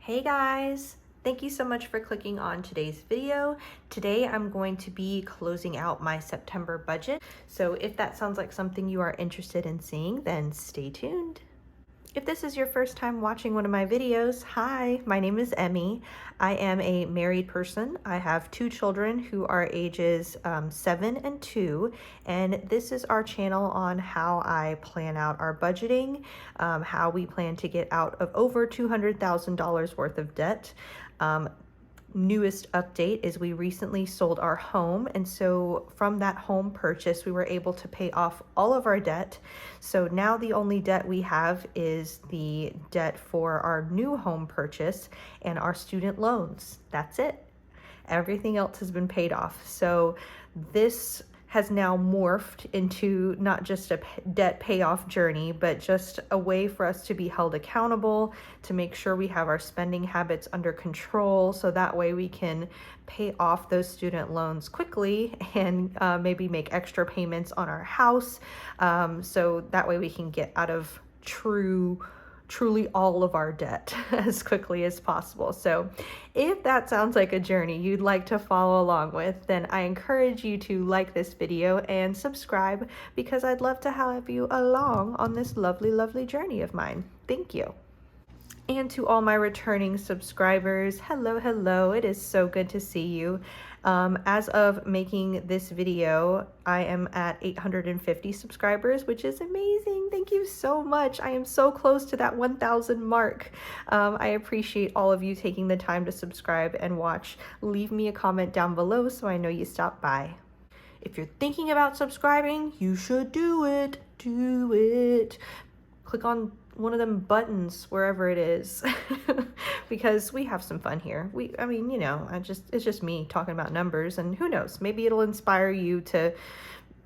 Hey guys! Thank you so much for clicking on today's video. Today I'm going to be closing out my September budget. So if that sounds like something you are interested in seeing, then stay tuned. If this is your first time watching one of my videos, hi, my name is Emmy. I am a married person. I have two children who are ages 7 and 2, and this is our channel on how I plan out our budgeting, how we plan to get out of over $200,000 worth of debt. Newest update is we recently sold our home, and so from that home purchase we were able to pay off all of our debt. So now the only debt we have is the debt for our new home purchase and our student loans. That's it. Everything else has been paid off. So this has now morphed into not just a debt payoff journey, but just a way for us to be held accountable, to make sure we have our spending habits under control, so that way we can pay off those student loans quickly and maybe make extra payments on our house, so that way we can get out of truly all of our debt as quickly as possible. So if that sounds like a journey you'd like to follow along with, then I encourage you to like this video and subscribe, because I'd love to have you along on this lovely journey of mine. Thank you. And to all my returning subscribers, hello, it is so good to see you. As of making this video, I am at 850 subscribers, which is amazing. Thank you so much. I am so close to that 1,000 mark. I appreciate all of you taking the time to subscribe and watch. Leave me a comment down below so I know you stopped by. If you're thinking about subscribing, you should do it. Do it. Click on one of them buttons wherever it is because we have some fun here. I mean, you know, it's just me talking about numbers, and who knows, maybe it'll inspire you to,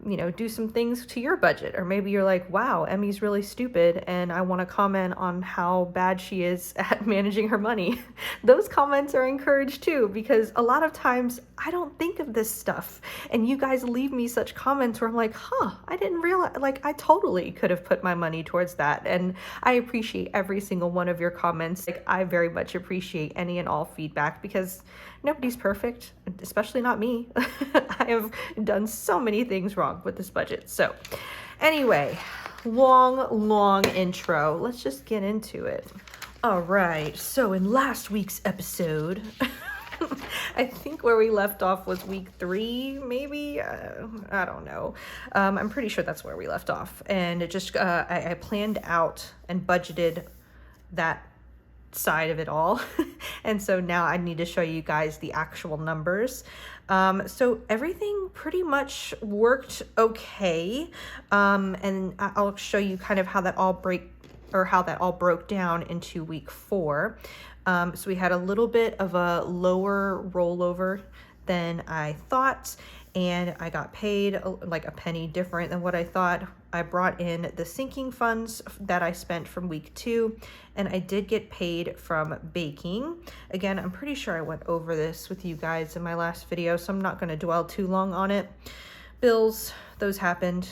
you know, do some things to your budget. Or maybe you're like, wow, Emmy's really stupid and I want to comment on how bad she is at managing her money. Those comments are encouraged too, because a lot of times I don't think of this stuff, and you guys leave me such comments where I'm like, I didn't realize, like, I totally could have put my money towards that. And I appreciate every single one of your comments. Like, I very much appreciate any and all feedback, because nobody's perfect, especially not me. I have done so many things wrong with this budget. So anyway, long intro. Let's just get into it. All right, so in last week's episode, I think where we left off was week 3, maybe. I don't know. I'm pretty sure that's where we left off. And it just, I planned out and budgeted that side of it all. And so now I need to show you guys the actual numbers. So everything pretty much worked okay. And I'll show you kind of how that all broke down into week 4. So we had a little bit of a lower rollover than I thought, and I got paid like a penny different than what I thought. I brought in the sinking funds that I spent from week 2, and I did get paid from baking. Again, I'm pretty sure I went over this with you guys in my last video, so I'm not going to dwell too long on it. Bills, those happened.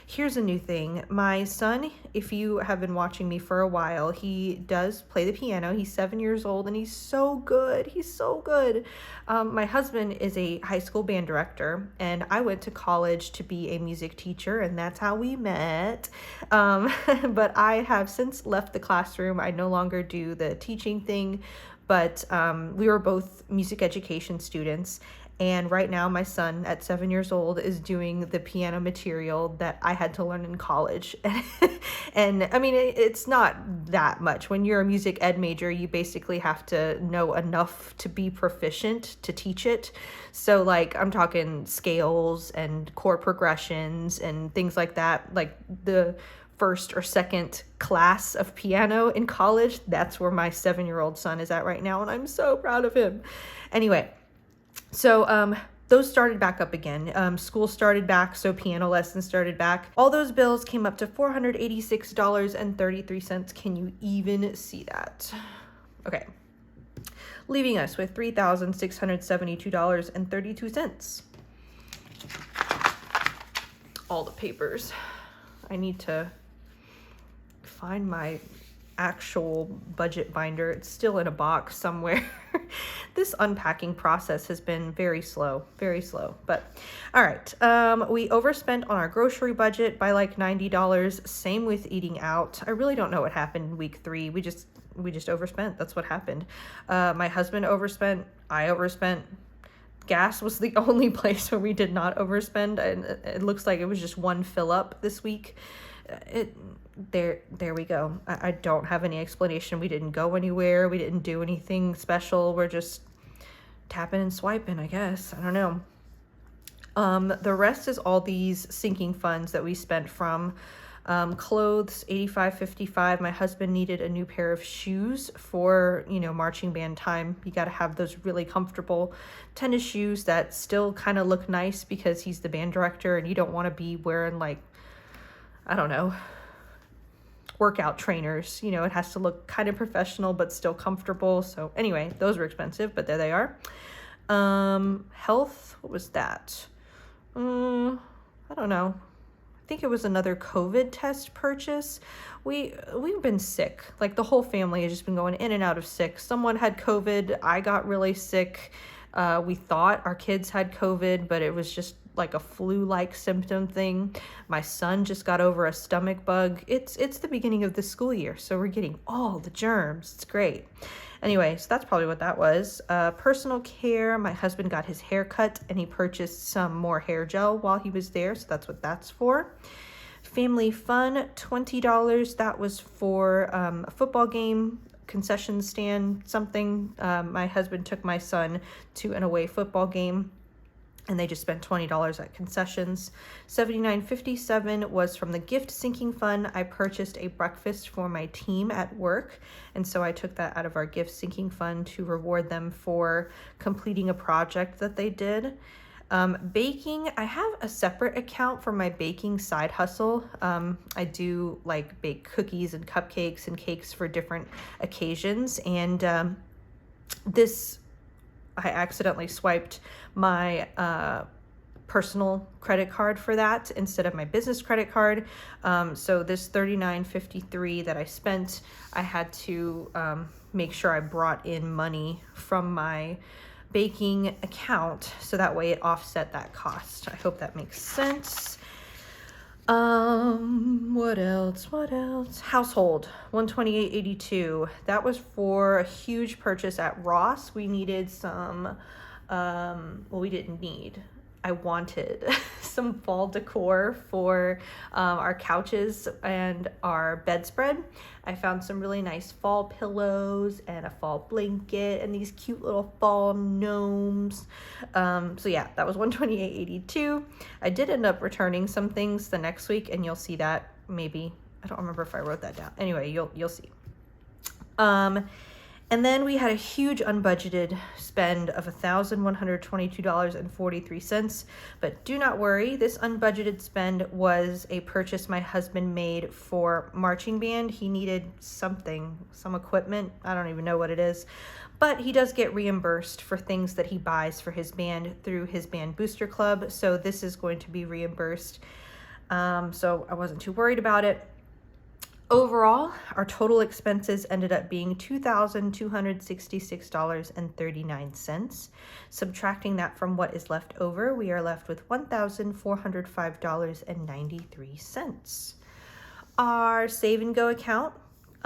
Here's a new thing. My son, if you have been watching me for a while, he does play the piano. He's 7 years old and he's so good. He's so good. My husband is a high school band director, and I went to college to be a music teacher, and that's how we met. But I have since left the classroom. I no longer do the teaching thing, but we were both music education students. And right now my son at 7 years old is doing the piano material that I had to learn in college. And I mean, it's not that much. When you're a music ed major, you basically have to know enough to be proficient to teach it. So like, I'm talking scales and chord progressions and things like that. Like the first or second class of piano in college, that's where my 7-year-old son is at right now. And I'm so proud of him. Anyway. So those started back up again. School started back, so piano lessons started back. All those bills came up to $486.33. Can you even see that? Okay. Leaving us with $3,672.32. All the papers. I need to find my actual budget binder. It's still in a box somewhere. This unpacking process has been very slow, but all right. We overspent on our grocery budget by like $90. Same with eating out. I really don't know what happened in week 3. We just overspent. That's what happened. My husband overspent. I overspent. Gas was the only place where we did not overspend, and it looks like it was just one fill up this week. There we go. I don't have any explanation. We didn't go anywhere. We didn't do anything special. We're just tapping and swiping, I guess. I don't know. The rest is all these sinking funds that we spent from clothes, $85.55. My husband needed a new pair of shoes for, marching band time. You got to have those really comfortable tennis shoes that still kind of look nice because he's the band director, and you don't want to be wearing like, I don't know, workout trainers. It has to look kind of professional but still comfortable. So anyway, those were expensive, but there they are. Health, what was that? I don't know. I think it was another COVID test purchase. We've been sick. Like the whole family has just been going in and out of sick. Someone had COVID. I got really sick. We thought our kids had COVID, but it was just like a flu-like symptom thing. My son just got over a stomach bug. It's the beginning of the school year, so we're getting all the germs. It's great. Anyway, so that's probably what that was. Personal care, my husband got his hair cut and he purchased some more hair gel while he was there, so that's what that's for. Family fun, $20. That was for a football game, concession stand, something. My husband took my son to an away football game, and they just spent $20 at concessions. $79.57 was from the gift sinking fund. I purchased a breakfast for my team at work, and so I took that out of our gift sinking fund to reward them for completing a project that they did. Baking, I have a separate account for my baking side hustle. I do like bake cookies and cupcakes and cakes for different occasions, and I accidentally swiped my personal credit card for that instead of my business credit card. So this $39.53 that I spent, I had to make sure I brought in money from my baking account, so that way it offset that cost. I hope that makes sense. What else? Household, $128.82. That was for a huge purchase at Ross. We needed some, we didn't need. I wanted some fall decor for our couches and our bedspread. I found some really nice fall pillows and a fall blanket and these cute little fall gnomes. So yeah, that was $128.82. I did end up returning some things the next week, and you'll see that maybe. I don't remember if I wrote that down. Anyway, you'll see. And then we had a huge unbudgeted spend of $1,122.43. But do not worry, this unbudgeted spend was a purchase my husband made for marching band. He needed some equipment. I don't even know what it is. But he does get reimbursed for things that he buys for his band through his band booster club. So this is going to be reimbursed. So I wasn't too worried about it. Overall, our total expenses ended up being $2,266.39. Subtracting that from what is left over, we are left with $1,405.93. Our Save and Go account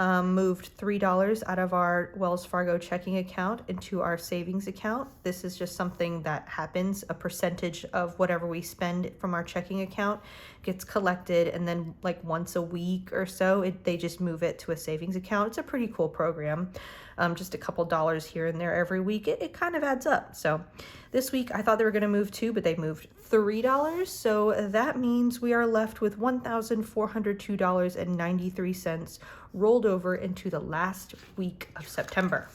moved $3 out of our Wells Fargo checking account into our savings account. This is just something that happens. A percentage of whatever we spend from our checking account gets collected, and then like once a week or so, they just move it to a savings account. It's a pretty cool program. Just a couple dollars here and there every week. It kind of adds up. So this week I thought they were going to move $2, but they moved $3. So that means we are left with $1,402.93 rolled over into the last week of September.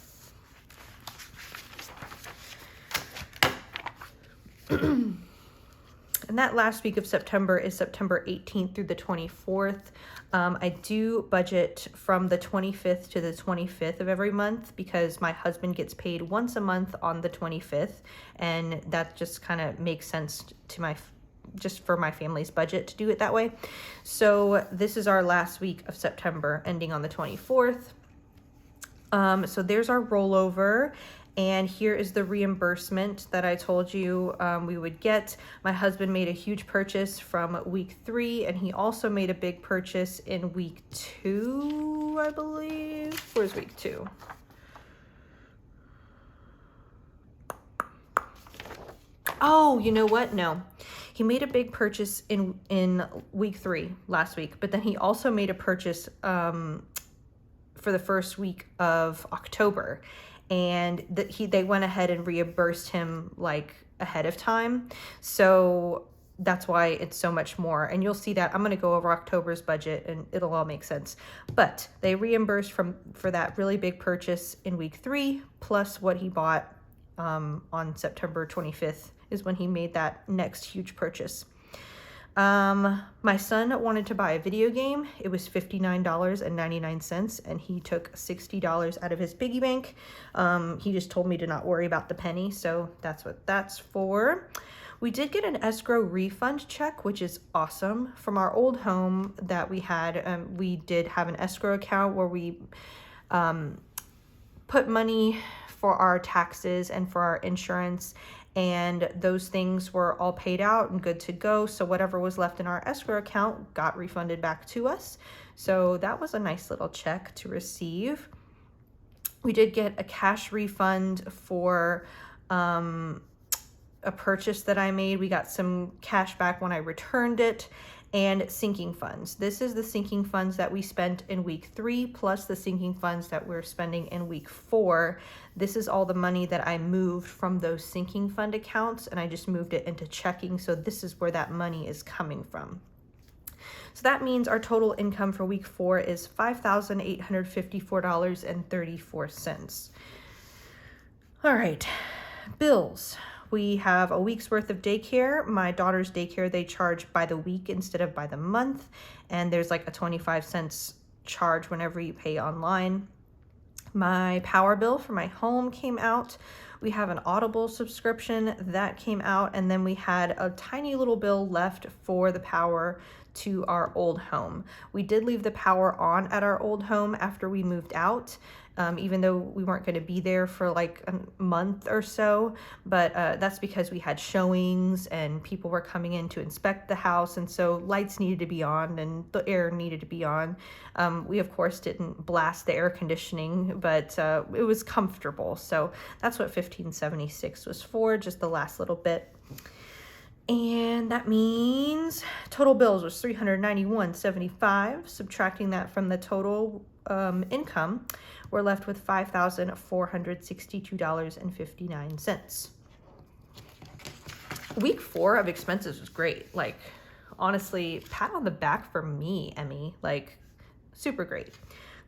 And that last week of September is September 18th through the 24th. I do budget from the 25th to the 25th of every month because my husband gets paid once a month on the 25th, and that just kind of makes sense to just for my family's budget to do it that way. So this is our last week of September, ending on the 24th. So there's our rollover. And here is the reimbursement that I told you we would get. My husband made a huge purchase from week 3, and he also made a big purchase in week 2, I believe. Where's week 2? Oh, you know what? No. He made a big purchase in week 3 last week, but then he also made a purchase for the first week of October. And they went ahead and reimbursed him like ahead of time. So that's why it's so much more. And you'll see that I'm going to go over October's budget and it'll all make sense. But they reimbursed for that really big purchase in week 3, plus what he bought on September 25th is when he made that next huge purchase. My son wanted to buy a video game. It was $59.99, and he took $60 out of his piggy bank. He just told me to not worry about the penny, so that's what that's for. We did get an escrow refund check, which is awesome. From our old home that we had, we did have an escrow account where we put money for our taxes and for our insurance, and those things were all paid out and good to go. So whatever was left in our escrow account got refunded back to us. So that was a nice little check to receive. We did get a cash refund for a purchase that I made. We got some cash back when I returned it. And sinking funds. This is the sinking funds that we spent in week 3, plus the sinking funds that we're spending in week 4. This is all the money that I moved from those sinking fund accounts, and I just moved it into checking. So this is where that money is coming from. So that means our total income for week 4 is $5,854.34. All right, bills. We have a week's worth of daycare. My daughter's daycare, they charge by the week instead of by the month. And there's like a 25 cents charge whenever you pay online. My power bill for my home came out. We have an Audible subscription that came out. And then we had a tiny little bill left for the power to our old home. We did leave the power on at our old home after we moved out. Even though we weren't going to be there for like a month or so, but that's because we had showings and people were coming in to inspect the house, and so lights needed to be on and the air needed to be on. We of course didn't blast the air conditioning, but it was comfortable, so that's what $15.76 was for, just the last little bit. And that means total bills was $391.75. Subtracting that from the total income, we're left with $5,462.59. Week 4 of expenses was great. Like, honestly, pat on the back for me, Emmy. Like, super great.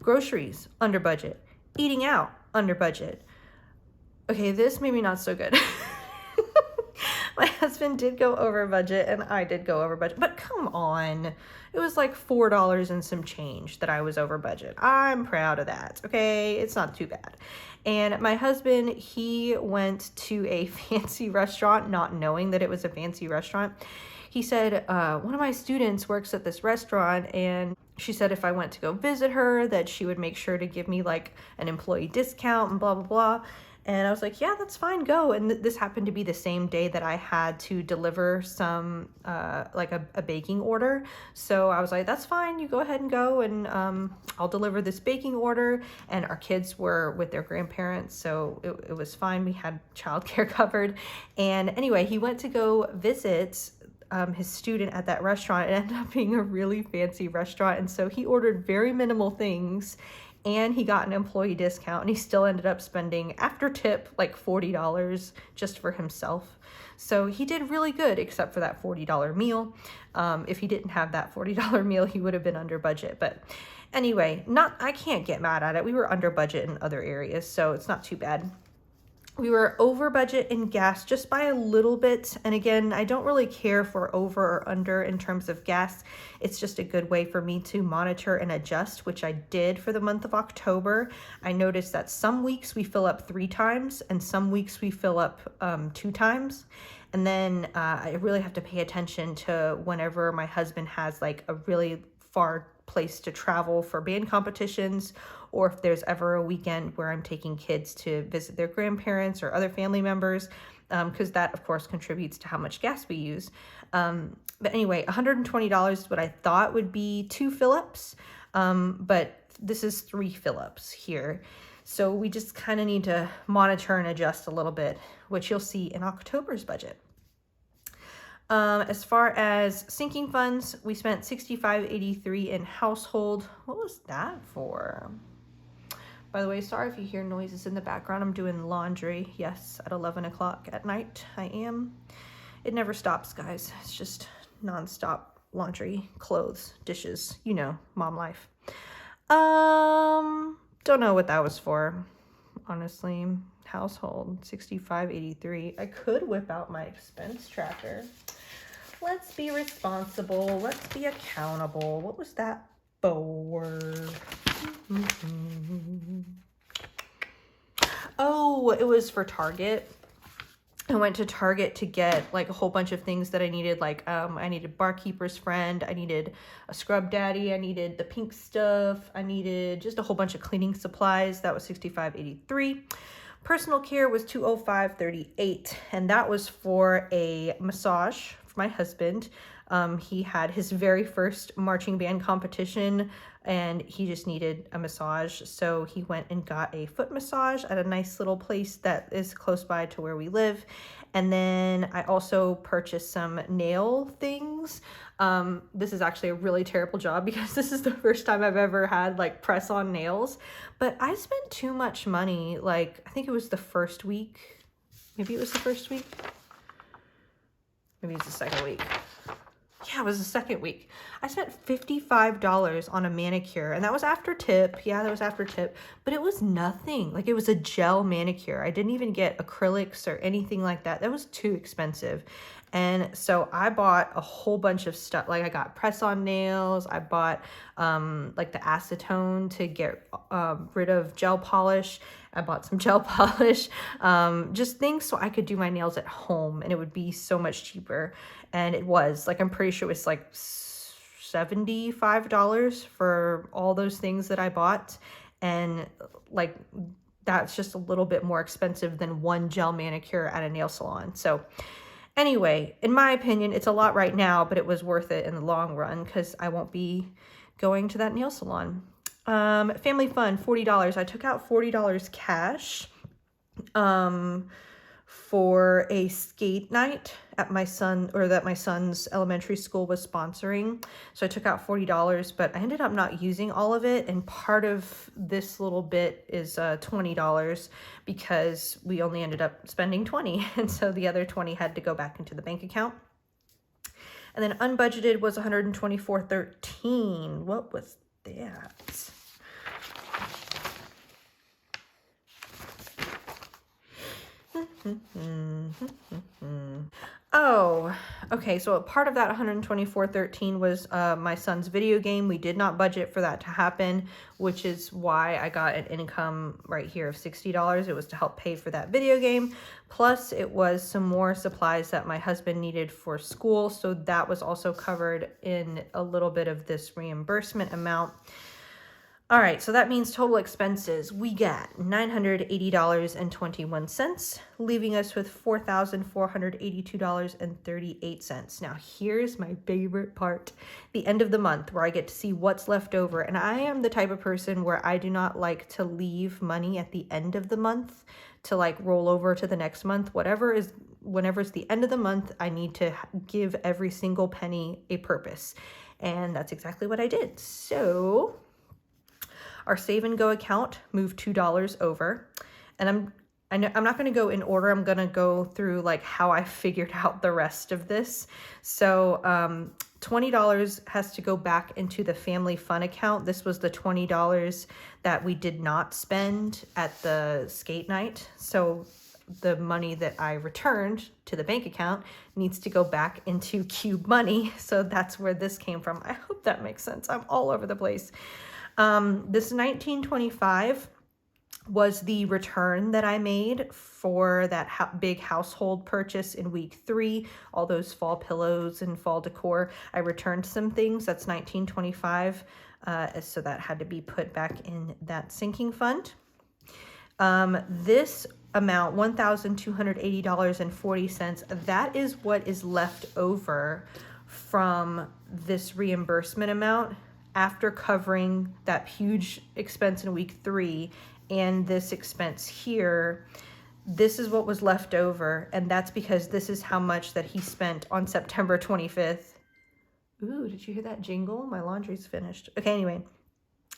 Groceries, under budget. Eating out, under budget. Okay, this maybe not so good. My husband did go over budget and I did go over budget, but come on. It was like $4 and some change that I was over budget. I'm proud of that, okay? It's not too bad. And my husband, he went to a fancy restaurant, not knowing that it was a fancy restaurant. He said, one of my students works at this restaurant, and she said if I went to go visit her, that she would make sure to give me like an employee discount and blah, blah, blah. And I was like, yeah, that's fine, go. And this happened to be the same day that I had to deliver some, like a baking order. So I was like, that's fine, you go ahead and go, and I'll deliver this baking order. And our kids were with their grandparents, so it was fine. We had childcare covered. And anyway, he went to go visit his student at that restaurant. It ended up being a really fancy restaurant. And so he ordered very minimal things, and he got an employee discount, and he still ended up spending, after tip, like $40 just for himself. So he did really good, except for that $40 meal. If he didn't have that $40 meal, he would have been under budget. But anyway, I can't get mad at it. We were under budget in other areas, so it's not too bad. We were over budget in gas just by a little bit. And again, I don't really care for over or under in terms of gas. It's just a good way for me to monitor and adjust, which I did for the month of October. I noticed that some weeks we fill up 3 times and some weeks we fill up 2 times. And then I really have to pay attention to whenever my husband has like a really far place to travel for band competitions, or if there's ever a weekend where I'm taking kids to visit their grandparents or other family members, because that of course contributes to how much gas we use. But anyway, $120 is what I thought would be 2 fill-ups, but this is 3 fill-ups here. So we just kind of need to monitor and adjust a little bit, which you'll see in October's budget. As far as sinking funds, we spent $65.83 in household. What was that for? By the way, sorry if you hear noises in the background. I'm doing laundry. Yes, at 11 o'clock at night, I am. It never stops, guys. It's just nonstop laundry, clothes, dishes, you know, mom life. Don't know what that was for, honestly. Household, $65.83. I could whip out my expense tracker. Let's be responsible. Let's be accountable. What was that for? Oh, it was for Target. I went to Target to get like a whole bunch of things that I needed. Like I needed Barkeeper's Friend. I needed a Scrub Daddy. I needed the pink stuff. I needed just a whole bunch of cleaning supplies. That was $65.83. Personal care was $205.38, and that was for a massage for my husband. He had his very first marching band competition, and he just needed a massage. So he went and got a foot massage at a nice little place that is close by to where we live. And then I also purchased some nail things. This is actually a really terrible job because this is the first time I've ever had like press on nails, but I spent too much money. Like, I think it was the first week. Maybe it was the first week. Maybe it's the second week. Yeah, it was the second week. I spent $55 on a manicure, and that was after tip. Yeah, that was after tip, but it was nothing. Like, it was a gel manicure. I didn't even get acrylics or anything like that. That was too expensive. And so I bought a whole bunch of stuff. Like, I got press-on nails. I bought like the acetone to get rid of gel polish. I bought some gel polish, just things so I could do my nails at home, and it would be so much cheaper. And it was like, I'm pretty sure it was like $75 for all those things that I bought. And like, that's just a little bit more expensive than one gel manicure at a nail salon. So anyway, in my opinion, it's a lot right now, but it was worth it in the long run because I won't be going to that nail salon. Family fun, $40. I took out $40 cash for a skate night at my son's elementary school was sponsoring. So I took out $40, but I ended up not using all of it. And part of this little bit is $20 because we only ended up spending $20. And so the other $20 had to go back into the bank account. And then unbudgeted was $124.13. What was that? Oh, okay. So a part of that $124.13 was my son's video game. We did not budget for that to happen, which is why I got an income right here of $60. It was to help pay for that video game. Plus, it was some more supplies that my husband needed for school. So that was also covered in a little bit of this reimbursement amount. All right, so that means total expenses, we got $980.21, leaving us with $4,482.38. Now, here's my favorite part, the end of the month, where I get to see what's left over. And I am the type of person where I do not like to leave money at the end of the month to like roll over to the next month. Whenever it's the end of the month, I need to give every single penny a purpose. And that's exactly what I did. So our Save and Go account moved $2 over, and I'm not going to go in order. I'm going to go through like how I figured out the rest of this. So $20 has to go back into the family fun account. This was the $20 that we did not spend at the skate night. So the money that I returned to the bank account needs to go back into Cube money. So that's where this came from. I hope that makes sense. I'm all over the place. This 1925 was the return that I made for that big household purchase in week 3, all those fall pillows and fall decor. I returned some things. That's 1925. So that had to be put back in that sinking fund. This amount, $1,280.40, that is what is left over from this reimbursement amount after covering that huge expense in week 3 and this expense here. This is what was left over, and that's because this is how much that he spent on September 25th. Ooh, did you hear that jingle? My laundry's finished. Okay, anyway.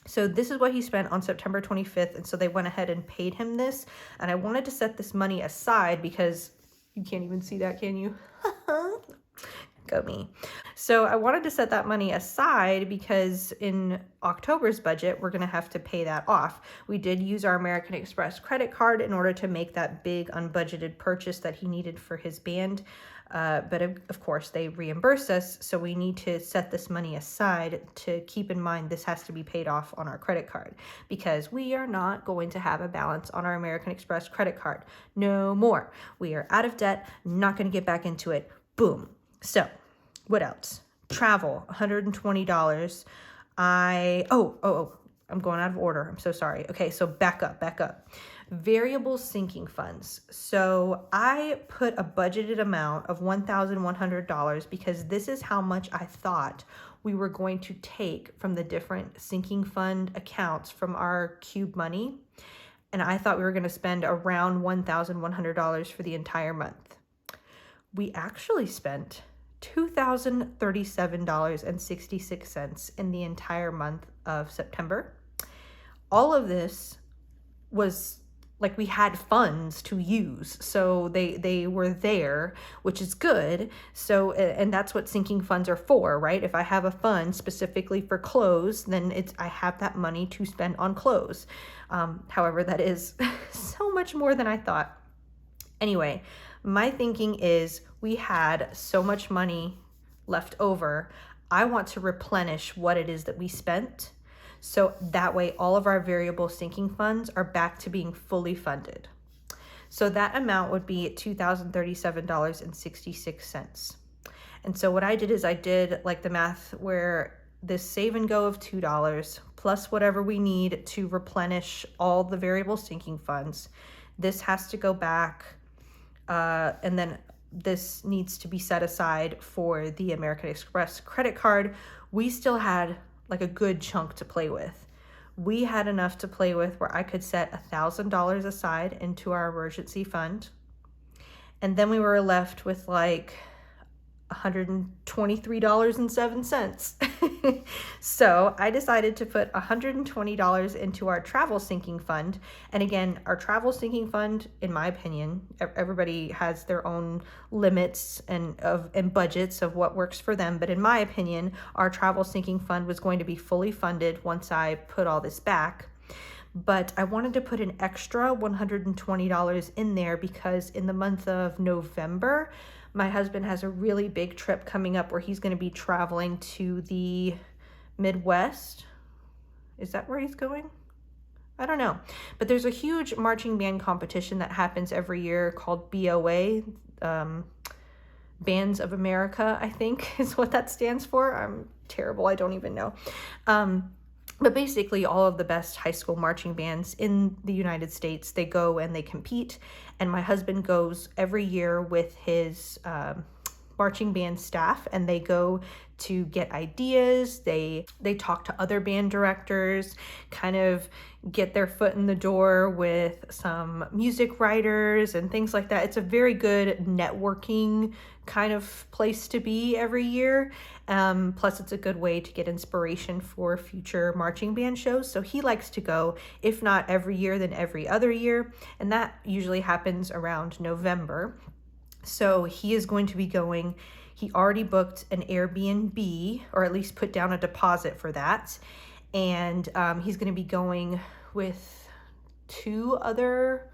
So this is what he spent on September 25th, and so they went ahead and paid him this, and I wanted to set this money aside because you can't even see that, can you? Go me. So I wanted to set that money aside because in October's budget, we're going to have to pay that off. We did use our American Express credit card in order to make that big unbudgeted purchase that he needed for his band. But of course, they reimburse us, so we need to set this money aside to keep in mind this has to be paid off on our credit card because we are not going to have a balance on our American Express credit card. No more. We are out of debt, not going to get back into it. Boom. So what else? Travel, $120. I'm going out of order. I'm so sorry. Okay, so back up. Variable sinking funds. So I put a budgeted amount of $1,100 because this is how much I thought we were going to take from the different sinking fund accounts from our Cube money. And I thought we were going to spend around $1,100 for the entire month. We actually spent $2,037.66 in the entire month of September. All of this was like we had funds to use, so they were there, which is good. So, and that's what sinking funds are for, right? If I have a fund specifically for clothes, then I have that money to spend on clothes. However, that is so much more than I thought. Anyway, my thinking is we had so much money left over. I want to replenish what it is that we spent. So that way all of our variable sinking funds are back to being fully funded. So that amount would be $2,037.66. And so what I did is I did like the math where this save and go of $2 plus whatever we need to replenish all the variable sinking funds. This has to go back, and then this needs to be set aside for the American Express credit card. We still had like a good chunk to play with. We had enough to play with where I could set $1,000 aside into our emergency fund. And then we were left with like $123.07. So I decided to put $120 into our travel sinking fund. And again, our travel sinking fund, in my opinion, everybody has their own limits and budgets of what works for them. But in my opinion, our travel sinking fund was going to be fully funded once I put all this back. But I wanted to put an extra $120 in there because in the month of November, my husband has a really big trip coming up where he's going to be traveling to the Midwest. Is that where he's going? I don't know. But there's a huge marching band competition that happens every year called BOA, Bands of America, I think is what that stands for. I'm terrible. I don't even know. But basically all of the best high school marching bands in the United States, they go and they compete. And my husband goes every year with his marching band staff, and they go to get ideas. They talk to other band directors, kind of get their foot in the door with some music writers and things like that. It's a very good networking kind of place to be every year. Plus it's a good way to get inspiration for future marching band shows. So he likes to go, if not every year, then every other year. And that usually happens around November. So he is going to be going. He already booked an Airbnb, or at least put down a deposit for that. And he's going to be going with 2 other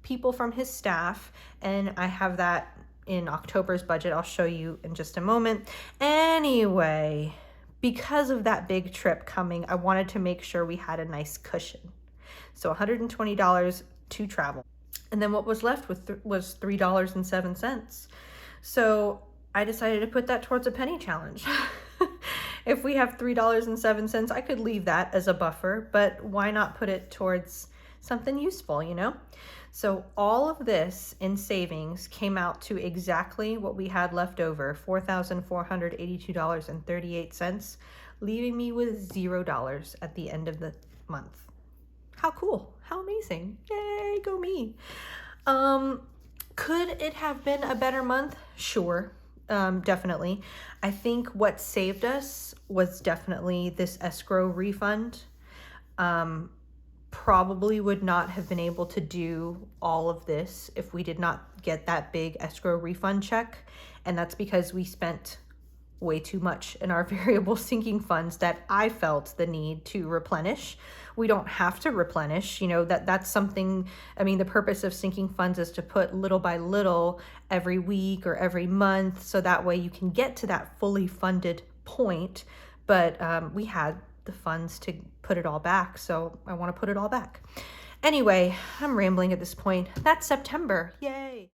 people from his staff, and I have that in October's budget. I'll show you in just a moment. Anyway, because of that big trip coming, I wanted to make sure we had a nice cushion. So $120 to travel. And then what was left was $3.07. So I decided to put that towards a penny challenge. If we have $3.07, I could leave that as a buffer, but why not put it towards something useful, you know? So all of this in savings came out to exactly what we had left over, $4,482.38, leaving me with $0 at the end of the month. How cool, how amazing, yay, go me. Could it have been a better month? Sure, definitely. I think what saved us was definitely this escrow refund. Probably would not have been able to do all of this if we did not get that big escrow refund check. And that's because we spent way too much in our variable sinking funds that I felt the need to replenish. We don't have to replenish, you know, that's something, I mean, the purpose of sinking funds is to put little by little every week or every month, so that way you can get to that fully funded point. But we had the funds to put it all back, so I want to put it all back. Anyway, I'm rambling at this point. That's September, yay.